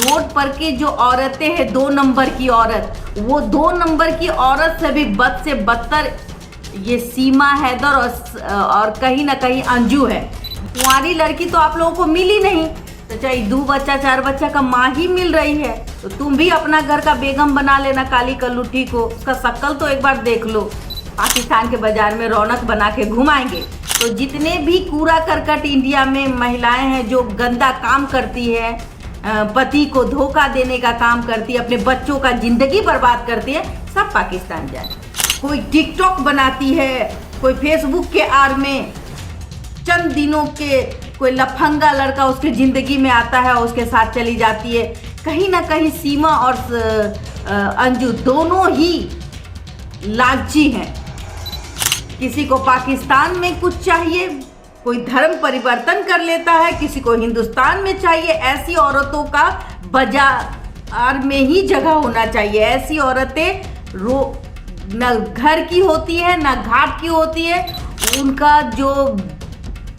Road पर की जो औरतें हैं 2 नंबर की औरत, वो 2 नंबर की औरत से भी बद से बदतर ये सीमा हैदर और कहीं ना कहीं अंजू है। कुंवारी लड़की तो आप लोगों को मिली नहीं, तो चाहे 2 बच्चा 4 बच्चा का माँ ही मिल रही है, तो तुम भी अपना घर का बेगम बना लेना काली कल्लूठी को। उसका शक्ल तो एक बार देख लो, पाकिस्तान के बाजार में रौनक बना के घुमाएंगे। तो जितने भी कूड़ा करकट इंडिया में महिलाएं हैं जो गंदा काम करती है, पति को धोखा देने का काम करती है, अपने बच्चों का जिंदगी बर्बाद करती है, सब पाकिस्तान जाए। कोई टिकटॉक बनाती है, कोई फेसबुक के आड़ में चंद दिनों के कोई लफंगा लड़का उसके जिंदगी में आता है, उसके साथ चली जाती है। कहीं ना कहीं सीमा और अंजू दोनों ही लालची हैं। किसी को पाकिस्तान में कुछ चाहिए, कोई धर्म परिवर्तन कर लेता है, किसी को हिंदुस्तान में चाहिए। ऐसी औरतों का बाजार में ही जगह होना चाहिए। ऐसी औरतें न घर की होती है न घाट की होती है। उनका जो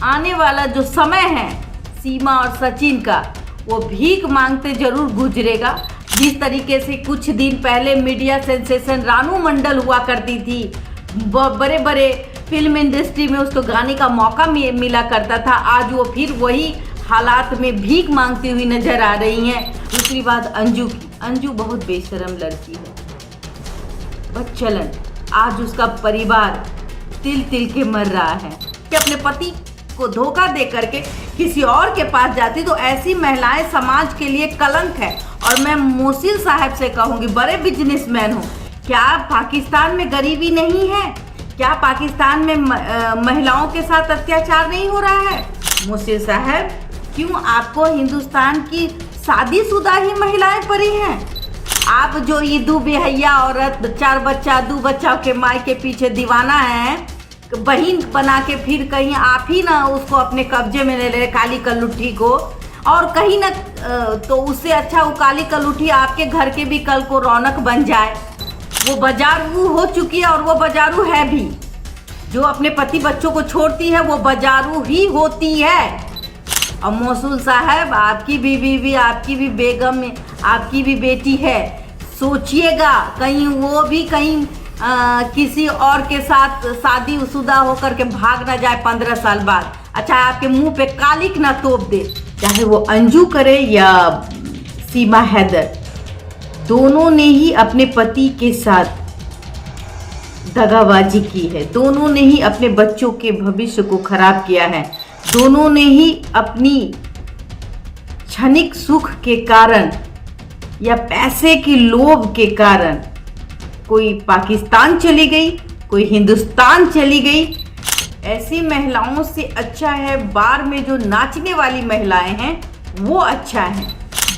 आने वाला जो समय है सीमा और सचिन का, वो भीख मांगते जरूर गुजरेगा। जिस तरीके से कुछ दिन पहले मीडिया सेंसेशन रानू मंडल हुआ करती थी, बड़े बड़े फिल्म इंडस्ट्री में उसको गाने का मौका मिला करता था, आज वो फिर वही हालात में भीख मांगती हुई नजर आ रही हैं। दूसरी बात अंजू की, अंजू बहुत बेशरम लड़की है, बदचलन। आज उसका परिवार तिल तिल के मर रहा है कि अपने पति को धोखा दे करके किसी और के पास जाती। तो ऐसी महिलाएं समाज के लिए कलंक है। और मैं मोहसिन साहब से कहूँगी, बड़े बिजनेसमैन हो, क्या पाकिस्तान में गरीबी नहीं है? क्या पाकिस्तान में महिलाओं के साथ अत्याचार नहीं हो रहा है? मोहसिन साहब, क्यों आपको हिंदुस्तान की शादीशुदा ही महिलाएं परी हैं? आप जो ये 2 बेहया औरत 4 बच्चा 2 बच्चा के माई के पीछे दीवाना है, बहन बना के फिर कहीं आप ही ना उसको अपने कब्जे में ले ले काली कल्लूठी को। और कहीं ना तो उससे अच्छा वो काली कल्लूठी आपके घर के भी कल को रौनक बन जाए। वो बाजारू हो चुकी है और वो बाजारू है भी। जो अपने पति बच्चों को छोड़ती है वो बाजारू ही होती है। और मोहसिन साहब, आपकी भी बीवी, आपकी भी बेगम, आपकी भी बेटी है, सोचिएगा कहीं वो भी कहीं किसी और के साथ शादीशुदा होकर के भाग ना जाए 15 साल बाद। अच्छा, आपके मुंह पे कालिक ना तोप दे। चाहे वो अंजू करे या सीमा हैदर, दोनों ने ही अपने पति के साथ दगाबाजी की है। दोनों ने ही अपने बच्चों के भविष्य को खराब किया है। दोनों ने ही अपनी क्षणिक सुख के कारण या पैसे की लोभ के कारण, कोई पाकिस्तान चली गई, कोई हिंदुस्तान चली गई। ऐसी महिलाओं से अच्छा है बार में जो नाचने वाली महिलाएं हैं वो अच्छा है,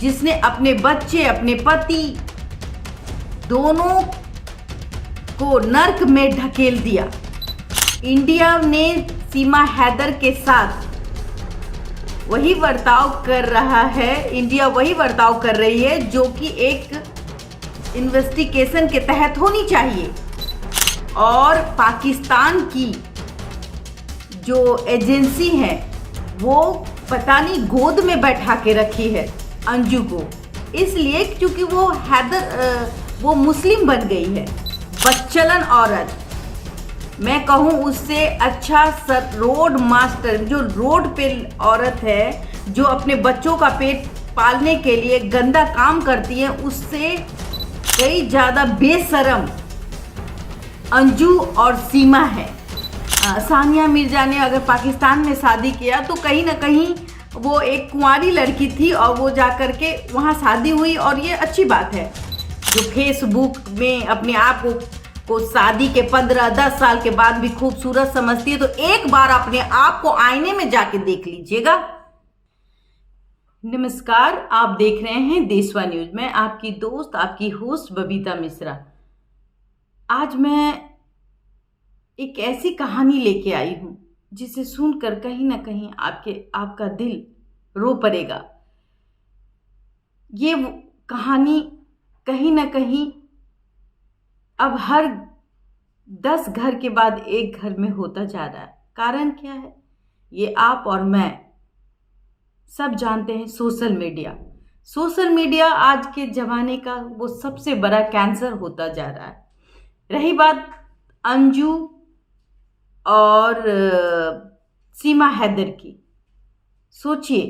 जिसने अपने बच्चे, अपने पति दोनों को नर्क में ढकेल दिया। इंडिया ने सीमा हैदर के साथ वही बर्ताव कर रहा है। इंडिया वही बर्ताव कर रही है जो कि एक इन्वेस्टिगेशन के तहत होनी चाहिए। और पाकिस्तान की जो एजेंसी है वो पता नहीं गोद में बैठा के रखी है अंजू को, इसलिए क्योंकि वो मुस्लिम बन गई है, बदचलन औरत। मैं कहूँ उससे अच्छा रोड मास्टर, जो रोड पे औरत है, जो अपने बच्चों का पेट पालने के लिए गंदा काम करती है, उससे कई ज़्यादा बेशरम अंजू और सीमा है। सानिया मिर्जा ने अगर पाकिस्तान में शादी किया तो कहीं ना कहीं वो एक कुंवारी लड़की थी और वो जाकर के वहाँ शादी हुई, और ये अच्छी बात है। जो फेसबुक में अपने आप को शादी के 15-10 साल के बाद भी खूबसूरत समझती है, तो एक बार अपने आप को आईने में जाके देख लीजिएगा। नमस्कार, आप देख रहे हैं देशवा न्यूज। मैं आपकी दोस्त, आपकी होस्ट बबीता मिश्रा। आज मैं एक ऐसी कहानी लेके आई हूं जिसे सुनकर कहीं ना कहीं आपका दिल रो पड़ेगा। ये कहानी कहीं ना कहीं अब हर 10 घर के बाद एक घर में होता जा रहा है। कारण क्या है? ये आप और मैं सब जानते हैं। Social media. सोशल मीडिया आज के ज़माने का वो सबसे बड़ा कैंसर होता जा रहा है। रही बात अंजू और सीमा हैदर की, सोचिए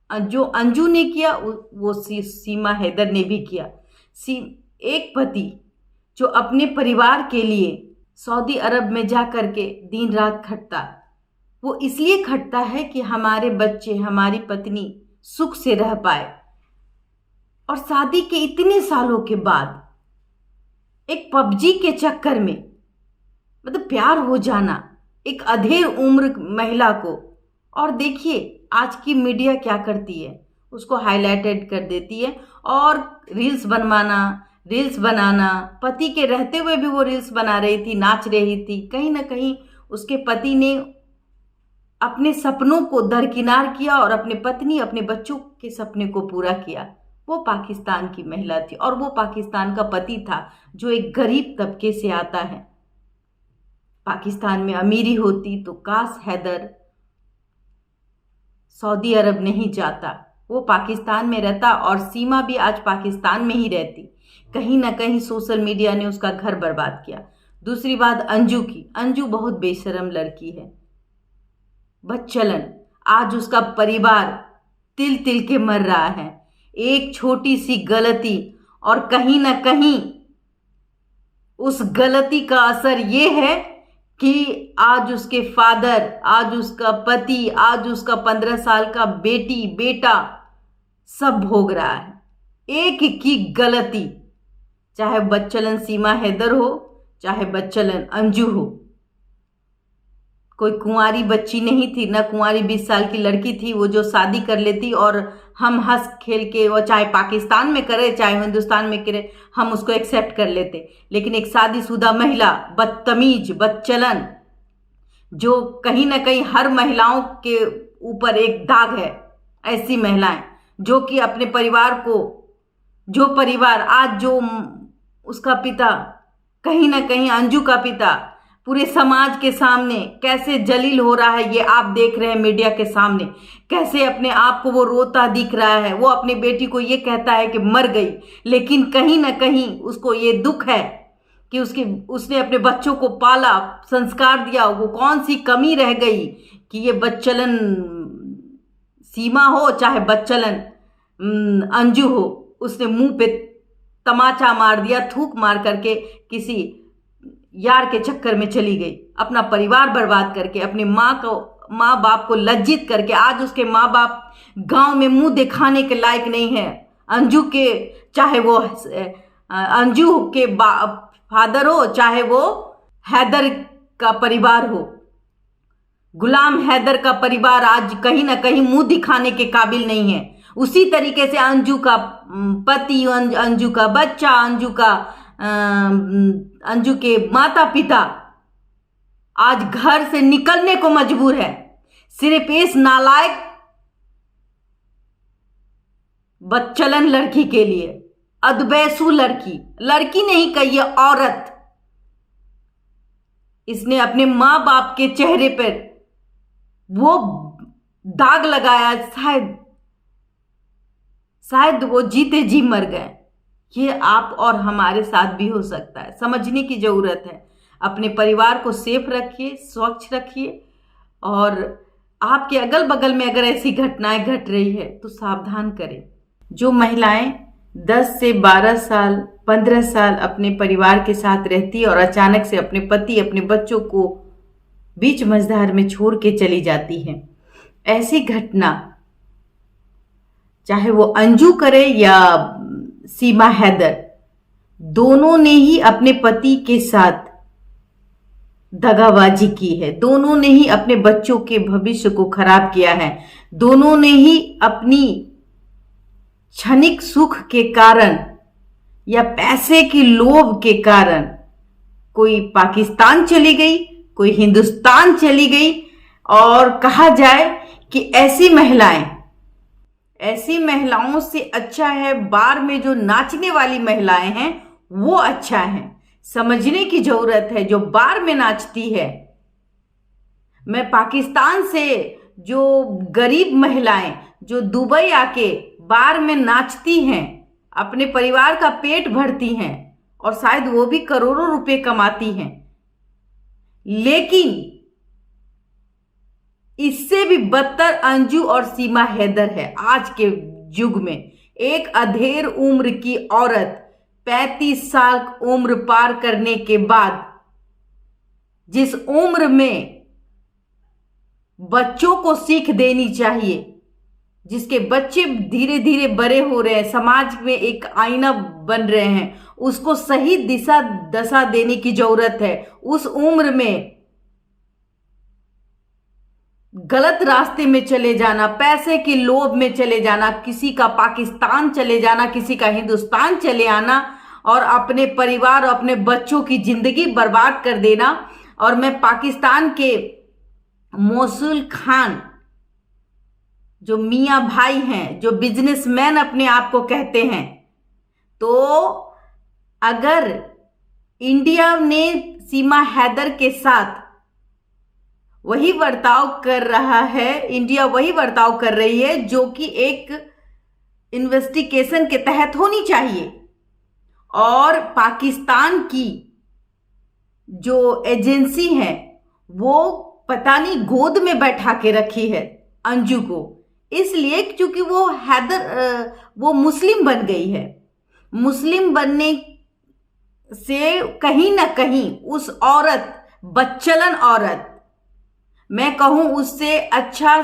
जो अंजू ने किया वो सीमा हैदर ने भी किया। एक पति जो अपने परिवार के लिए सऊदी अरब में जा कर के दिन रात खटता, वो इसलिए खटता है कि हमारे बच्चे, हमारी पत्नी सुख से रह पाए। और शादी के इतने सालों के बाद एक पबजी के चक्कर में मतलब प्यार हो जाना एक अधेड़ उम्र महिला को, और देखिए आज की मीडिया क्या करती है, उसको हाईलाइटेड कर देती है और रील्स बनाना, पति के रहते हुए भी वो रील्स बना रही थी, नाच रही थी। कहीं ना कहीं उसके पति ने अपने सपनों को दरकिनार किया और अपने पत्नी, अपने बच्चों के सपने को पूरा किया। वो पाकिस्तान की महिला थी और वो पाकिस्तान का पति था जो एक गरीब तबके से आता है। पाकिस्तान में अमीरी होती तो काश हैदर सऊदी अरब नहीं जाता, वो पाकिस्तान में रहता और सीमा भी आज पाकिस्तान में ही रहती। कहीं ना कहीं सोशल मीडिया ने उसका घर बर्बाद किया। दूसरी बात अंजू की, अंजू बहुत बेशरम लड़की है, बदचलन। आज उसका परिवार तिल तिल के मर रहा है, एक छोटी सी गलती, और कहीं ना कहीं उस गलती का असर ये है कि आज उसके फादर, आज उसका पति, आज उसका 15 साल का बेटा सब भोग रहा है एक की गलती। चाहे बदचलन सीमा हैदर हो, चाहे बदचलन अंजू हो। कोई कुंवारी बच्ची नहीं थी, ना कुंवारी 20 साल की लड़की थी वो जो शादी कर लेती और हम हंस खेल के, वो चाहे पाकिस्तान में करे चाहे हिंदुस्तान में करे, हम उसको एक्सेप्ट कर लेते। लेकिन एक शादीशुदा महिला, बदतमीज, बदचलन, जो कहीं ना कहीं हर महिलाओं के ऊपर एक दाग है, ऐसी महिलाएं जो कि अपने परिवार को, जो परिवार आज जो उसका पिता, कहीं ना कहीं अंजू का पिता पूरे समाज के सामने कैसे जलील हो रहा है, ये आप देख रहे हैं मीडिया के सामने। कैसे अपने आप को वो रोता दिख रहा है। वो अपनी बेटी को ये कहता है कि मर गई, लेकिन कहीं ना कहीं उसको ये दुख है कि उसने अपने बच्चों को पाला, संस्कार दिया। वो कौन सी कमी रह गई कि ये बदचलन सीमा हो चाहे बदचलन अंजू हो, उसने मुंह पे तमाचा मार दिया, थूक मार करके किसी यार के चक्कर में चली गई, अपना परिवार बर्बाद करके, अपने माँ बाप को लज्जित करके। आज उसके माँ बाप गांव में मुंह दिखाने के लायक नहीं है। अंजू के, चाहे वो अंजू के फादर हो, चाहे वो हैदर का परिवार हो, गुलाम हैदर का परिवार आज कहीं ना कहीं मुंह दिखाने के काबिल नहीं है। उसी तरीके से अंजू का पति, अंजू का बच्चा, अंजू के माता पिता आज घर से निकलने को मजबूर है, सिर्फ इस नालायक बदचलन लड़की के लिए। अदबैसू लड़की नहीं कहिए, औरत। इसने अपने मां बाप के चेहरे पर वो दाग लगाया, शायद वो जीते जी मर गए। ये आप और हमारे साथ भी हो सकता है। समझने की जरूरत है। अपने परिवार को सेफ रखिए, स्वच्छ रखिए, और आपके अगल बगल में अगर ऐसी घटनाएं घट रही है तो सावधान करें। जो महिलाएं 10 से 12 साल, 15 साल अपने परिवार के साथ रहती और अचानक से अपने पति, अपने बच्चों को बीच मझधार में छोड़ के चली जाती हैं, ऐसी घटना चाहे वो अंजू करे या सीमा हैदर, दोनों ने ही अपने पति के साथ दगाबाजी की है। दोनों ने ही अपने बच्चों के भविष्य को खराब किया है। दोनों ने ही अपनी क्षणिक सुख के कारण या पैसे के लोभ के कारण, कोई पाकिस्तान चली गई, कोई हिंदुस्तान चली गई, और कहा जाए कि ऐसी महिलाओं से अच्छा है बार में जो नाचने वाली महिलाएं हैं वो अच्छा है। समझने की जरूरत है। जो बार में नाचती है, मैं पाकिस्तान से जो गरीब महिलाएं जो दुबई आके बार में नाचती हैं, अपने परिवार का पेट भरती हैं और शायद वो भी करोड़ों रुपए कमाती हैं, लेकिन इससे भी बदतर अंजू और सीमा हैदर है आज के युग में। एक अधेड़ उम्र की औरत 35 साल उम्र पार करने के बाद, जिस उम्र में बच्चों को सीख देनी चाहिए, जिसके बच्चे धीरे धीरे बड़े हो रहे हैं, समाज में एक आईना बन रहे हैं, उसको सही दिशा दशा देने की जरूरत है। उस उम्र में गलत रास्ते में चले जाना, पैसे के लोभ में चले जाना, किसी का पाकिस्तान चले जाना, किसी का हिंदुस्तान चले आना और अपने परिवार और अपने बच्चों की जिंदगी बर्बाद कर देना। और मैं पाकिस्तान के मौसूल खान जो मियां भाई हैं, जो बिजनेसमैन अपने आप को कहते हैं, तो अगर इंडिया ने सीमा हैदर के साथ वही बर्ताव कर रहा है, इंडिया वही बर्ताव कर रही है जो कि एक इन्वेस्टिगेशन के तहत होनी चाहिए, और पाकिस्तान की जो एजेंसी है वो पता नहीं गोद में बैठा के रखी है अंजू को, इसलिए क्योंकि वो मुस्लिम बन गई है। मुस्लिम बनने से कहीं ना कहीं उस औरत, बच्चलन औरत, मैं कहूं उससे अच्छा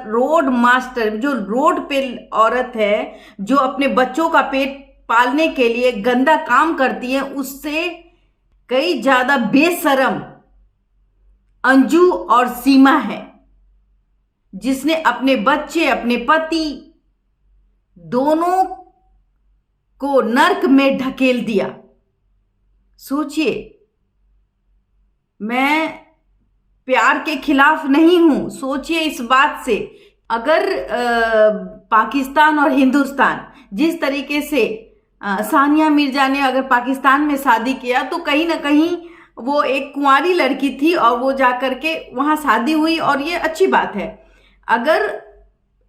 रोड मास्टर, जो रोड पे औरत है, जो अपने बच्चों का पेट पालने के लिए गंदा काम करती है, उससे कई ज्यादा बेशरम अंजू और सीमा है, जिसने अपने बच्चे, अपने पति दोनों को नर्क में ढकेल दिया। सोचिए, मैं प्यार के खिलाफ नहीं हूं, सोचिए इस बात से, अगर पाकिस्तान और हिंदुस्तान जिस तरीके से सानिया मिर्जा ने अगर पाकिस्तान में शादी किया, तो कहीं ना कहीं वो एक कुंवारी लड़की थी और वो जाकर के वहां शादी हुई, और ये अच्छी बात है। अगर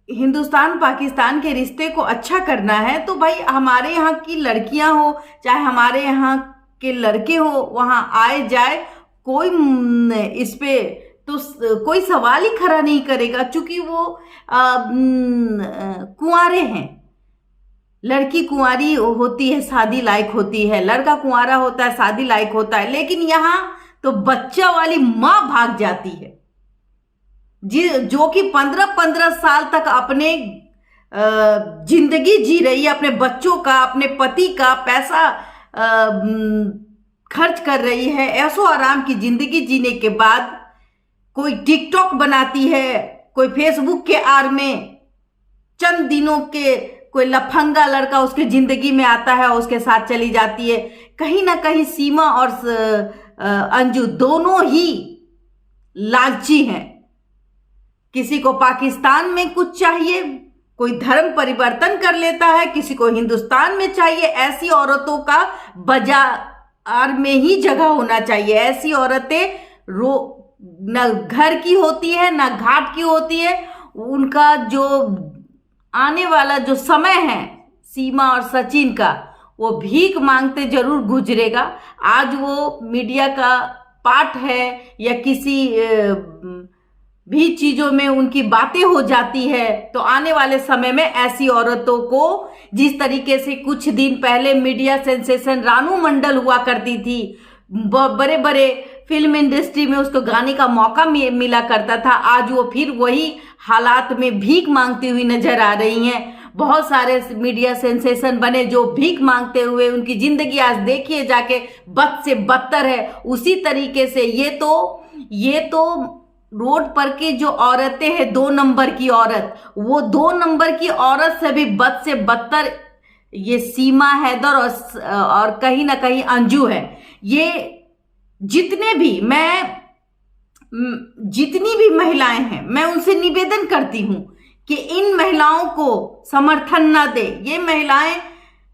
हिंदुस्तान पाकिस्तान के रिश्ते को अच्छा करना है तो भाई हमारे यहाँ की लड़कियां हो चाहे हमारे यहाँ के लड़के हो, वहां आए जाए, कोई इस पे तो कोई सवाल ही खड़ा नहीं करेगा, क्योंकि वो कुंवारे हैं। लड़की कुंवारी होती है, शादी लायक होती है, लड़का कुंवारा होता है, शादी लायक होता है, लेकिन यहाँ तो बच्चा वाली माँ भाग जाती है, जो कि 15-15 साल तक अपने जिंदगी जी रही है, अपने बच्चों का, अपने पति का पैसा खर्च कर रही है, ऐशो आराम की जिंदगी जीने के बाद कोई टिकटॉक बनाती है, कोई फेसबुक के आड़ में चंद दिनों के कोई लफंगा लड़का उसके जिंदगी में आता है, उसके साथ चली जाती है। कहीं ना कहीं सीमा और अंजू दोनों ही लालची हैं। किसी को पाकिस्तान में कुछ चाहिए, कोई धर्म परिवर्तन कर लेता है, किसी को हिंदुस्तान में चाहिए। ऐसी औरतों का बाजार में ही जगह होना चाहिए। ऐसी औरतें न घर की होती है न घाट की होती है। उनका जो आने वाला जो समय है सीमा और सचिन का, वो भीख मांगते जरूर गुजरेगा। आज वो मीडिया का पार्ट है या किसी भी चीजों में उनकी बातें हो जाती है, तो आने वाले समय में ऐसी औरतों को, जिस तरीके से कुछ दिन पहले मीडिया सेंसेशन रानू मंडल हुआ करती थी, बड़े बड़े फिल्म इंडस्ट्री में उसको गाने का मौका मिला करता था, आज वो फिर वही हालात में भीख मांगती हुई नजर आ रही हैं। बहुत सारे मीडिया सेंसेशन बने जो भीख मांगते हुए, उनकी जिंदगी आज देखिए जाके बद से बदतर है। उसी तरीके से ये तो रोड पर की जो औरतें हैं, 2 नंबर की औरत, वो 2 नंबर की औरत से भी बद से बदतर ये सीमा हैदर और कहीं ना कहीं अंजू है। ये जितनी भी महिलाएं हैं, मैं उनसे निवेदन करती हूं कि इन महिलाओं को समर्थन ना दे। ये महिलाएं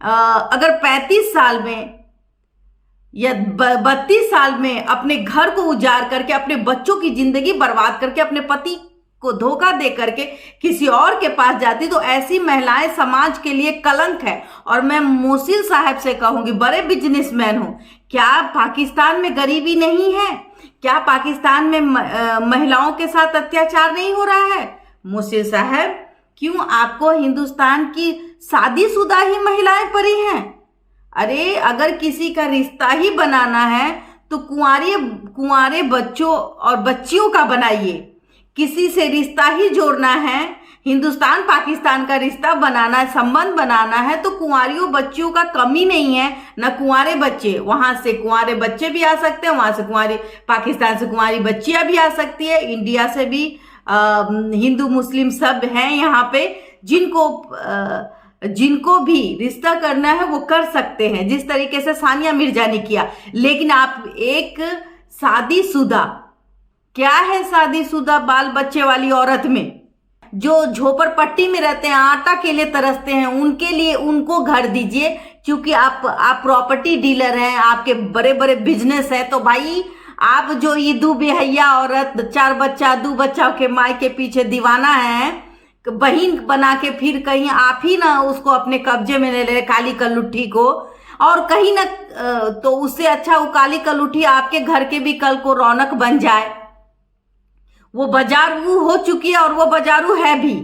अगर 35 साल में या 32 साल में अपने घर को उजाड़ करके, अपने बच्चों की जिंदगी बर्बाद करके, अपने पति को धोखा दे करके किसी और के पास जाती, तो ऐसी महिलाएं समाज के लिए कलंक है। और मैं मोसिल साहब से कहूंगी, बड़े बिजनेसमैन हो, क्या पाकिस्तान में गरीबी नहीं है? क्या पाकिस्तान में महिलाओं के साथ अत्याचार नहीं हो रहा है? मोसिल साहब, क्यों आपको हिंदुस्तान की शादीशुदा ही महिलाएं परी हैं? अरे अगर किसी का रिश्ता ही बनाना है तो कुंवारे बच्चों और बच्चियों का बनाइए। किसी से रिश्ता ही जोड़ना है, हिंदुस्तान पाकिस्तान का रिश्ता बनाना है, संबंध बनाना है, तो कुंवारियों बच्चियों का कमी नहीं है, न कुंवारे बच्चे। वहां से कुंवारे बच्चे भी आ सकते हैं, वहां से पाकिस्तान से कुंवारी बच्चियां भी आ सकती है, इंडिया से भी हिंदू मुस्लिम सब हैं यहाँ पे, जिनको भी रिश्ता करना है वो कर सकते हैं, जिस तरीके से सानिया मिर्जा ने किया। लेकिन आप एक शादीशुदा, क्या है शादीशुदा बाल बच्चे वाली औरत में, जो झोपड़पट्टी में रहते हैं, आटा के लिए तरसते हैं, उनके लिए उनको घर दीजिए। क्योंकि आप प्रॉपर्टी डीलर हैं, आपके बड़े बड़े बिजनेस है, तो भाई आप जो ईदू बेहैया औरत, 4 बच्चा 2 बच्चा के माई के पीछे दीवाना है, बहिन बना के फिर कहीं आप ही ना उसको अपने कब्जे में ले ले, काली कलुट्ठी को, और कहीं ना तो उससे अच्छा वो काली कलुट्ठी आपके घर के भी कल को रौनक बन जाए। वो बाजारू हो चुकी है और वो बाजारू है भी।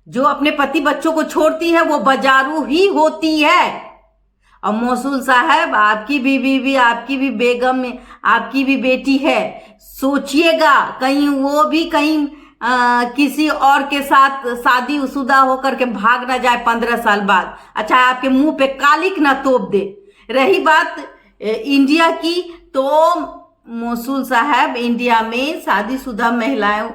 जो अपने पति बच्चों को छोड़ती है वो बाजारू ही होती है। और मोसूल साहब, आपकी भी बीवी, आपकी भी बेगम, आपकी भी बेटी है, सोचिएगा कहीं वो भी कहीं किसी और के साथ शादीशुदा होकर के भाग ना जाए 15 साल बाद। अच्छा, आपके मुंह पे कालिक ना तोप दे। रही बात इंडिया की, तो मोसूल साहब, इंडिया में शादीशुदा महिलाएं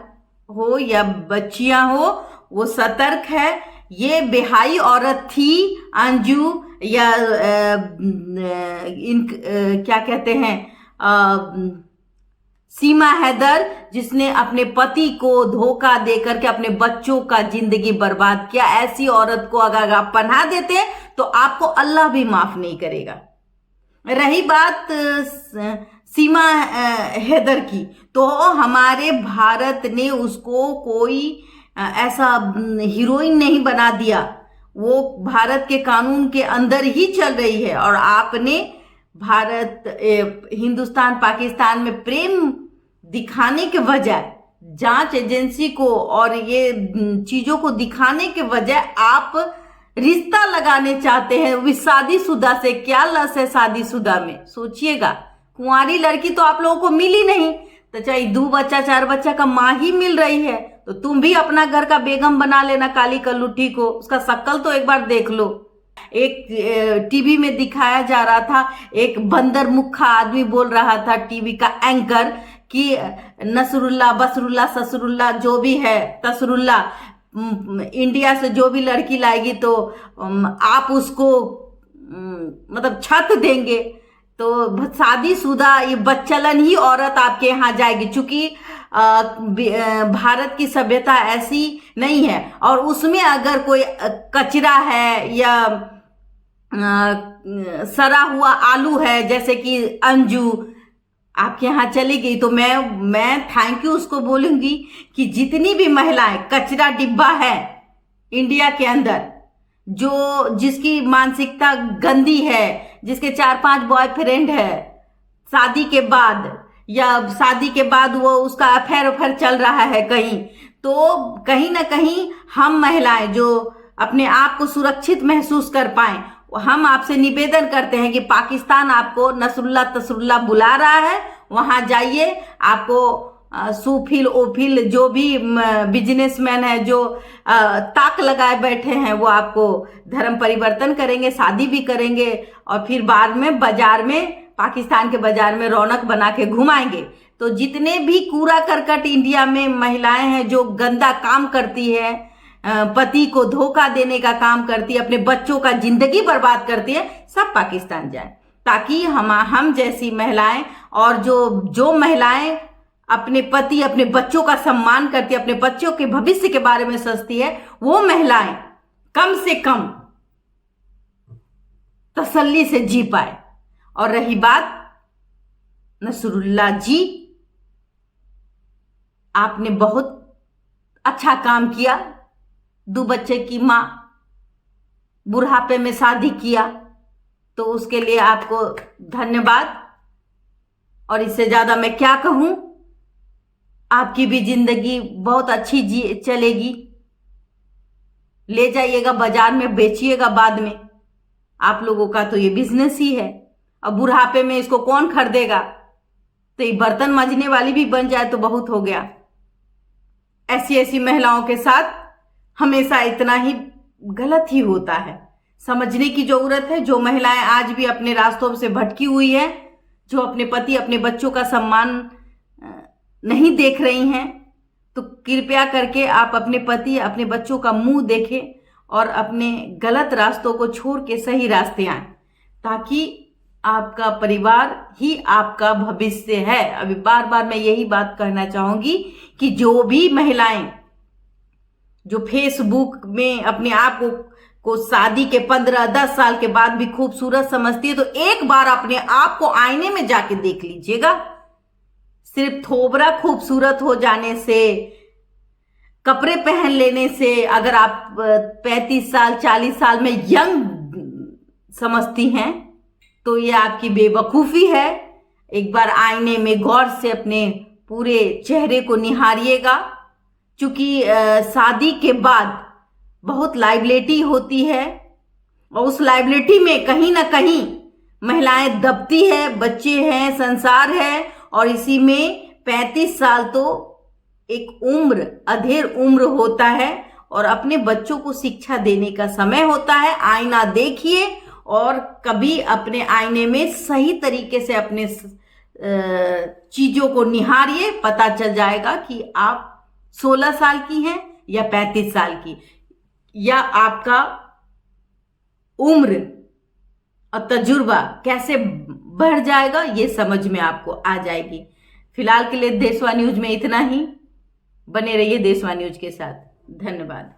हो या बच्चियां हो, वो सतर्क है। ये बेहाई औरत थी अंजू, या क्या कहते हैं, सीमा हैदर, जिसने अपने पति को धोखा देकर के अपने बच्चों का जिंदगी बर्बाद किया। ऐसी औरत को अगर आप पनाह देते हैं तो आपको अल्लाह भी माफ नहीं करेगा। रही बात सीमा हैदर की, तो हमारे भारत ने उसको कोई ऐसा हीरोइन नहीं बना दिया, वो भारत के कानून के अंदर ही चल रही है। और आपने हिंदुस्तान पाकिस्तान में प्रेम दिखाने के बजाय, जांच एजेंसी को और ये चीजों को दिखाने के बजाय आप रिश्ता लगाने चाहते हैं शादीशुदा से। क्या लस है शादीशुदा में, सोचिएगा। कुंवारी लड़की तो आप लोगों को मिली नहीं, तो चाहे 2 बच्चा 4 बच्चा का माँ ही मिल रही है, तो तुम भी अपना घर का बेगम बना लेना काली कलुट्ठी को। उसका शक्ल तो एक बार देख लो। एक टीवी में दिखाया जा रहा था, एक बंदर मुखा आदमी बोल रहा था, टीवी का एंकर, कि नसरुल्ला बसरुल्ला ससरुल्ला जो भी है, तसरुल्ला, इंडिया से जो भी लड़की लाएगी तो आप उसको मतलब छत देंगे। तो शादीशुदा ये बच्चलन ही औरत आपके यहाँ जाएगी, चूंकि भारत की सभ्यता ऐसी नहीं है। और उसमें अगर कोई कचरा है या सड़ा हुआ आलू है, जैसे कि अंजू आपके यहाँ चली गई, तो मैं थैंक यू उसको बोलूंगी कि जितनी भी महिलाएं कचरा डिब्बा है इंडिया के अंदर, जिसकी मानसिकता गंदी है, जिसके 4-5 बॉयफ्रेंड है शादी के बाद, या शादी के बाद वो उसका अफेयर चल रहा है कहीं, तो कहीं ना कहीं हम महिलाएं जो अपने आप को सुरक्षित महसूस कर पाएं, हम आपसे निवेदन करते हैं कि पाकिस्तान आपको नसरुल्ला तसरुल्ला बुला रहा है, वहां जाइए। आपको सुफिल ओफिल जो भी बिजनेसमैन है, जो ताक लगाए बैठे हैं, वो आपको धर्म परिवर्तन करेंगे, शादी भी करेंगे, और फिर बाद में बाजार में, पाकिस्तान के बाजार में रौनक बना के घुमाएंगे। तो जितने भी कूड़ा करकट इंडिया में महिलाएं हैं जो गंदा काम करती है, पति को धोखा देने का काम करती है, अपने बच्चों का जिंदगी बर्बाद करती है, सब पाकिस्तान जाए, ताकि हम जैसी महिलाएं और जो महिलाएं अपने पति अपने बच्चों का सम्मान करती है, अपने बच्चों के भविष्य के बारे में सोचती है, वो महिलाएं कम से कम तसल्ली से जी पाए। और रही बात नसरुल्ला जी, आपने बहुत अच्छा काम किया, 2 बच्चे की माँ, बुढ़ापे में शादी किया, तो उसके लिए आपको धन्यवाद। और इससे ज्यादा मैं क्या कहूं। आपकी भी जिंदगी बहुत अच्छी चलेगी। ले जाइएगा बाजार में, बेचिएगा बाद में। आप लोगों का तो ये बिजनेस ही है। अब बुढ़ापे में इसको कौन खरीदेगा? तो ये बर्तन मांजने वाली भी बन जाए तो बहुत हो गया। ऐसी ऐसी महिलाओं के साथ हमेशा इतना ही गलत ही होता है। समझने की जरूरत है। जो महिलाएं आज भी अपने रास्तों से भटकी हुई है, जो अपने पति अपने बच्चों का सम्मान नहीं देख रही हैं, तो कृपया करके आप अपने पति अपने बच्चों का मुंह देखें और अपने गलत रास्तों को छोड़ के सही रास्ते आएं, ताकि आपका परिवार ही आपका भविष्य है। अभी बार बार मैं यही बात कहना चाहूंगी कि जो भी महिलाएं जो फेसबुक में अपने आप को शादी के 15-10 साल के बाद भी खूबसूरत समझती है, तो एक बार अपने आप को आईने में जाके देख लीजिएगा। सिर्फ थोबरा खूबसूरत हो जाने से, कपड़े पहन लेने से, अगर आप 35 साल 40 साल में यंग समझती हैं, तो ये आपकी बेवकूफ़ी है। एक बार आईने में गौर से अपने पूरे चेहरे को निहारिएगा, क्योंकि शादी के बाद बहुत लाइबिलिटी होती है और उस लाइबिलिटी में कहीं ना कहीं महिलाएं दबती है। बच्चे हैं, संसार है, और इसी में 35 साल तो एक उम्र, अधेड़ उम्र होता है और अपने बच्चों को शिक्षा देने का समय होता है। आईना देखिए और कभी अपने आईने में सही तरीके से अपने चीजों को निहारिए। पता चल जाएगा कि आप 16 साल की हैं या 35 साल की, या आपका उम्र और तजुर्बा कैसे बढ़ जाएगा, ये समझ में आपको आ जाएगी। फिलहाल के लिए देशवा न्यूज में इतना ही। बने रहिए देशवा न्यूज के साथ। धन्यवाद।